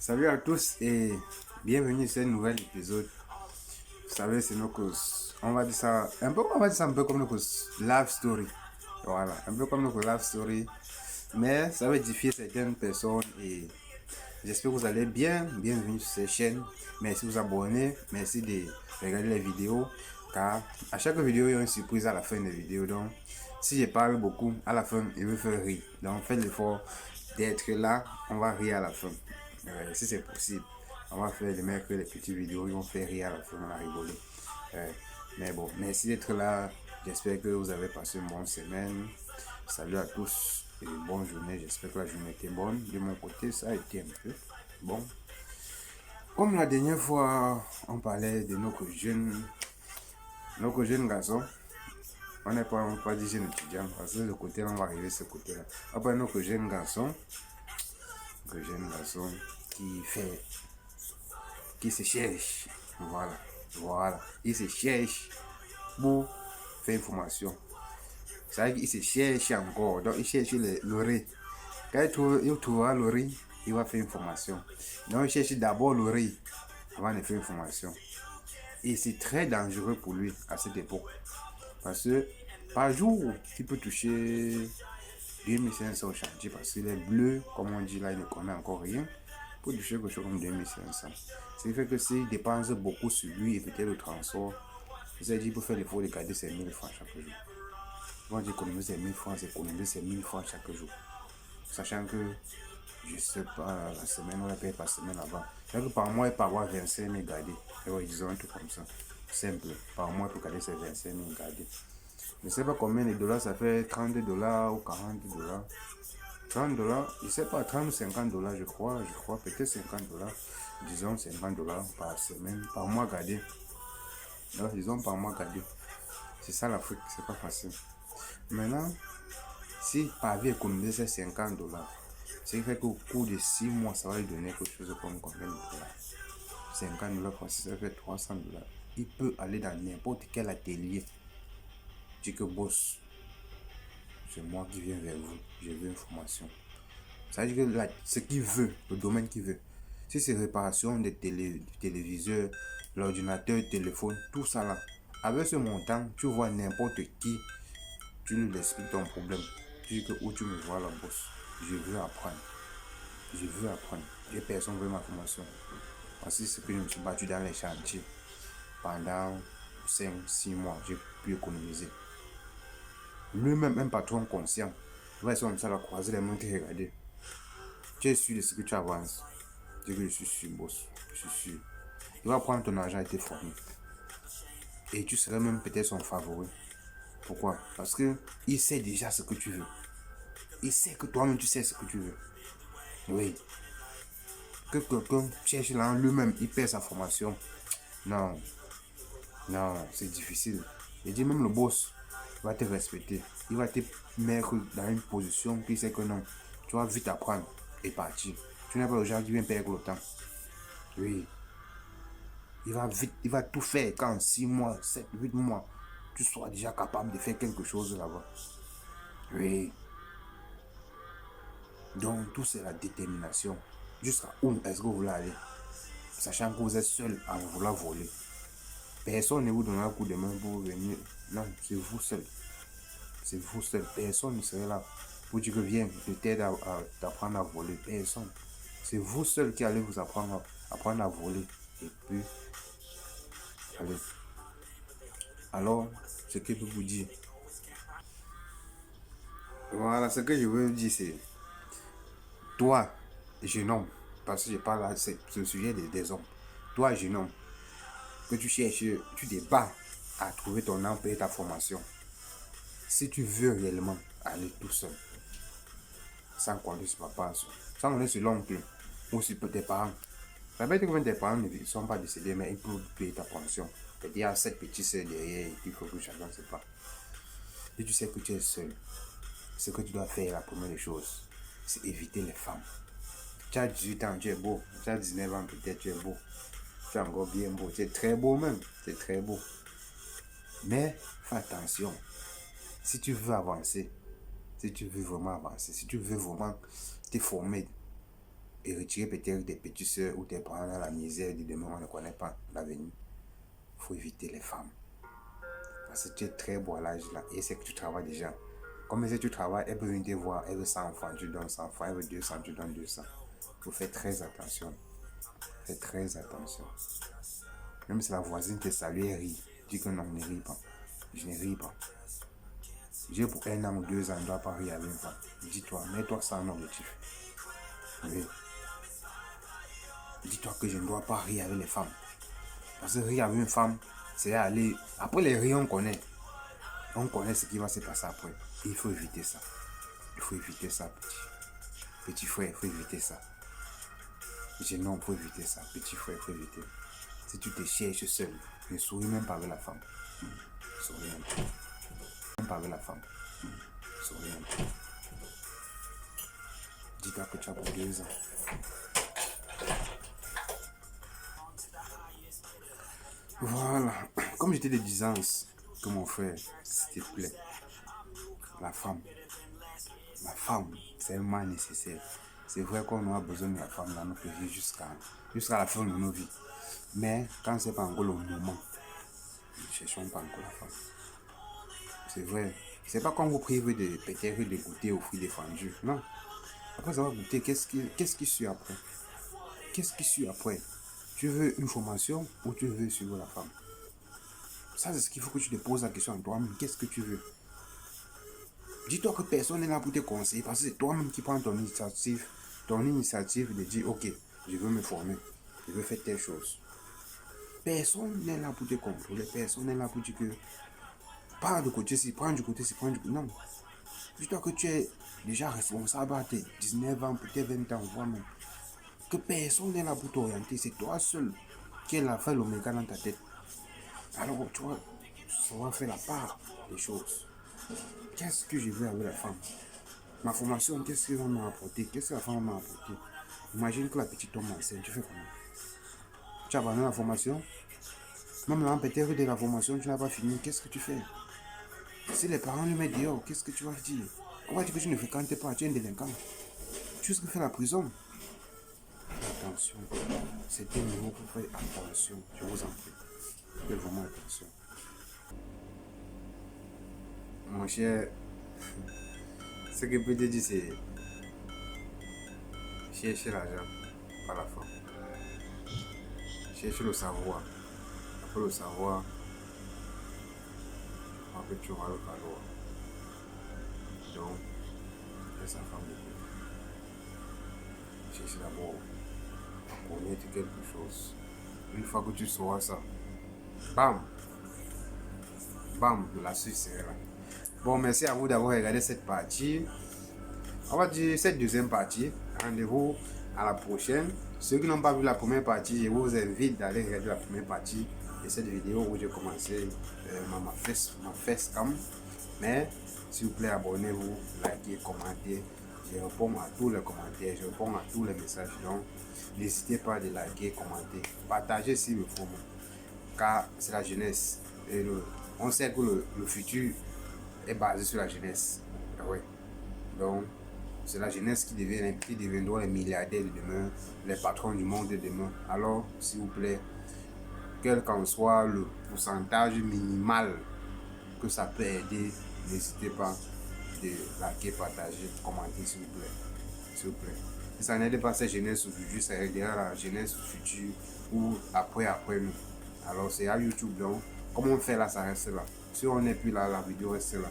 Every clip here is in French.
Salut à tous et bienvenue sur un nouvel épisode. Vous savez, c'est nos causes. On va dire ça un peu comme nos causes love story. Voilà, un peu comme nos love story. Mais ça va édifier certaines personnes et j'espère que vous allez bien. Bienvenue sur cette chaîne. Merci de vous abonner. Merci de regarder les vidéos. Car à chaque vidéo, il y a une surprise à la fin des vidéos. Donc, si je parle beaucoup, à la fin, il veut faire rire. Donc, faites l'effort d'être là. On va rire à la fin. Si c'est possible, on va faire les mecs les petites vidéos, ils vont faire rire à la fin, on va rigoler. Mais bon, merci d'être là. J'espère que vous avez passé une bonne semaine. Salut à tous et bonne journée. J'espère que la journée était bonne. De mon côté, ça a été un peu bon. Comme la dernière fois, on parlait de nos jeunes garçons. On n'est pas dit jeunes étudiants, parce que le côté, on va arriver à ce côté-là. Après, notre jeune garçon qui fait qui se cherche. Voilà. Il se cherche pour faire une formation. C'est vrai qu'il se cherche encore. Donc, il cherche l'oreille. Quand il trouvera l'oreille, il va faire une formation. Donc, il cherche d'abord l'oreille avant de faire une formation. Et c'est très dangereux pour lui à cette époque. Parce que par jour, il peut toucher 2500 au chantier. Parce qu'il est bleu, comme on dit là, il ne connaît encore rien. Pour toucher quelque chose comme 2500. Ce qui fait que s'il dépense beaucoup sur lui et peut-être le transport, vous avez dit pour faire l'effort de garder ses 1000 francs chaque jour. Moi, j'économise ses 1000 francs, j'économise ses 1000 francs chaque jour. Sachant que, je sais pas, la semaine, on la paye par semaine avant. C'est-à-dire que par mois, il peut avoir 25 000 gardés. Et ouais, disons un truc comme ça. Simple. Par mois, il peut garder ses 25 000 gardés. Je ne sais pas combien de dollars ça fait, 30 dollars ou 40 dollars. 30 dollars, je ne sais pas, 30 ou 50 dollars, je crois, peut-être 50 dollars. Disons 50 dollars par semaine, par mois gardé. Alors, disons par mois gardé. C'est ça l'Afrique, c'est pas facile. Maintenant, si par vie économiser ces 50 dollars, c'est fait qu'au cours de 6 mois, ça va lui donner quelque chose comme combien de dollars? 50 dollars fois 6, ça fait 300 dollars. Il peut aller dans n'importe quel atelier. Dis que boss, c'est moi qui viens vers vous, je veux une formation. Ça veut dire que là, ce qu'il veut, le domaine qu'il veut. Si c'est réparation des téléviseurs, l'ordinateur, le téléphone, tout ça là. Avec ce montant, tu vois n'importe qui, tu lui expliques ton problème. Tu dis que où tu me vois la bosse. Je veux apprendre. J'ai personne qui veut ma formation. Parce que c'est que je me suis battu dans les chantiers pendant 5-6 mois. J'ai pu économiser. Lui-même, un patron conscient, il va essayer comme ça, la croiser les mains et regarder. Tu es sûr de ce que tu avances. Je dis que je suis sûr, boss. Je suis sûr. Il va prendre ton argent et te former. Et tu serais même peut-être son favori. Pourquoi? Parce qu'il sait déjà ce que tu veux. Il sait que toi-même tu sais ce que tu veux. Oui. Que quelqu'un cherche là lui-même, il perd sa formation. Non. Non, c'est difficile. Je dis même le boss va te respecter. Il va te mettre dans une position qui sait que non. Tu vas vite apprendre et partir. Tu n'es pas le genre qui vient perdre le temps. Oui. Il va vite, il va tout faire quand 6 mois, 7, 8 mois, tu sois déjà capable de faire quelque chose là-bas. Oui. Donc, tout c'est la détermination. Jusqu'à où est-ce que vous voulez aller? Sachant que vous êtes seul à vouloir voler. Personne ne vous donnera un coup de main pour venir. Non, c'est vous seul. C'est vous seul. Personne ne serait là pour dire que viens, je t'aide à t'apprendre à voler. Personne. C'est vous seul qui allez vous apprendre à voler. Et puis, allez. Alors, ce que je peux vous dire. Voilà, ce que je veux dire, c'est toi, jeune homme, parce que je parle là, c'est le sujet des hommes. Toi, jeune homme, que tu cherches, tu te bats à trouver ton emploi et ta formation. Si tu veux réellement aller tout seul, sans compter sur papa, sans compter sur l'oncle ou sur tes parents. Ça veut dire que tes parents ne sont pas décédés, mais ils peuvent payer ta pension. Il y a 7 petits sœurs derrière, il faut que chacun se passe. Si tu sais que tu es seul, ce que tu dois faire, la première des choses, c'est éviter les femmes. Tu as 18 ans, tu es beau. Tu as 19 ans, peut-être tu es beau. Tu es encore bien beau. Tu es très beau même. C'est très beau. Mais fais attention. Si tu veux avancer, si tu veux vraiment avancer, si tu veux vraiment te former, et retirer peut-être tes petites soeurs ou tes parents dans la misère de demain, on ne connaît pas l'avenir. Il faut éviter les femmes. Parce que tu es très beau à l'âge là et c'est que tu travailles déjà. Comme si tu travailles, elle peut venir te voir, elle veut 100 francs, tu donnes 100 francs, elle veut 200, tu donnes 200. Il faut faire très attention. Fais très attention. Même si la voisine te salue et rit, dis que non, ne ris pas. Je ne ris pas. J'ai pour 1 an ou 2 ans, je ne dois pas rire avec une femme. Dis-toi, mets-toi ça en objectif. Oui. Dis-toi que je ne dois pas rire avec les femmes. Parce que rire avec une femme, c'est aller... Après les rires, on connaît. On connaît ce qui va se passer après. Et il faut éviter ça. Il faut éviter ça, petit frère, il faut éviter ça. Jeune homme, il faut éviter ça. Petit frère, il faut éviter. Si tu te cherches seul, ne souris même pas avec la femme. Souris même pas. Même pas avec la femme. Souris même pas. Dis-toi que tu as pour 2 ans. Voilà. Comme j'étais de disance que mon frère, s'il te plaît, la femme, c'est un mal nécessaire. C'est vrai qu'on a besoin de la femme dans notre vie jusqu'à la fin de nos vies. Mais quand ce n'est pas encore le moment, ne cherchons pas encore la femme. C'est vrai. C'est pas qu'on vous prive de peut-être de goûter aux fruits défendus. Non. Après avoir goûté, qu'est-ce qui suit après? Qu'est-ce qui suit après? Tu veux une formation ou tu veux suivre la femme? Ça, c'est ce qu'il faut que tu te poses la question à toi-même. Qu'est-ce que tu veux? Dis-toi que personne n'est là pour te conseiller parce que c'est toi-même qui prends ton initiative de dire, ok, je veux me former, je veux faire telle chose. Personne n'est là pour te contrôler, personne n'est là pour dire que pas de côté ci, prends du côté ci, prends du côté. Non. Dis-toi que tu es déjà responsable à tes 19 ans, peut-être 20 ans, voire même. Que personne n'est là pour t'orienter, c'est toi seul qui est là fait l'oméga dans ta tête. Alors, tu vois, ça va faire la part des choses. Qu'est-ce que je veux avec la femme? Ma formation, qu'est-ce qu'elle va m'apporter? Qu'est-ce que la femme m'a apporté? Imagine que la petite tombe enceinte, tu fais comment? Tu abandonnes la formation? Même là, peut-être de la formation, tu n'as pas fini, qu'est-ce que tu fais? Si les parents lui mettent dehors, qu'est-ce que tu vas dire? On va dire que tu ne fréquentes pas, tu es un délinquant. Tu risques de faire la prison. Attention, c'est un niveau pour faire attention, je vous en prie. Faites vraiment attention. Mon cher, ce que je peux te dire, c'est chercher l'argent, pas la femme. Chercher le savoir. Après le savoir, après tu auras le valoir. Donc, laisse sa femme de côté. Chercher d'abord à connaître quelque chose. Une fois que tu sauras ça, bam, la suite sera là. Bon, merci à vous d'avoir regardé cette partie. On va dire cette deuxième partie. Rendez-vous à la prochaine. Ceux qui n'ont pas vu la première partie, je vous invite d'aller regarder la première partie de cette vidéo où j'ai commencé ma face cam. Mais s'il vous plaît, abonnez-vous, likez, commentez. Je réponds à tous les commentaires, je réponds à tous les messages. Donc, n'hésitez pas à liker, commenter, partager s'il le faut. Car c'est la jeunesse. Et on sait que le futur est basé sur la jeunesse. Ouais. Donc, c'est la jeunesse qui deviendra les milliardaires de demain, les patrons du monde de demain. Alors, s'il vous plaît, quel qu'en soit le pourcentage minimal que ça peut aider, n'hésitez pas de liker, partager, commenter, s'il vous plaît. S'il vous plaît. Si ça n'aide pas cette jeunesse aujourd'hui, ça aidera la jeunesse future ou après nous. Alors, c'est à YouTube, donc, comme on fait là, ça reste là. Si on n'est plus là, la vidéo reste là.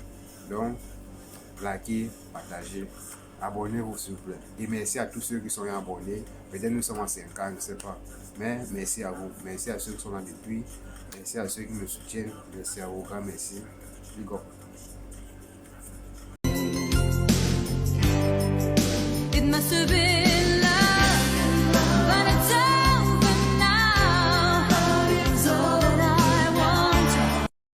Donc, likez, partagez, abonnez-vous s'il vous plaît. Et merci à tous ceux qui sont abonnés. Peut-être nous sommes à 5 ans, je ne sais pas. Mais merci à vous. Merci à ceux qui sont là depuis. Merci à ceux qui me soutiennent. Merci à vous, grand merci. Big up. It must have been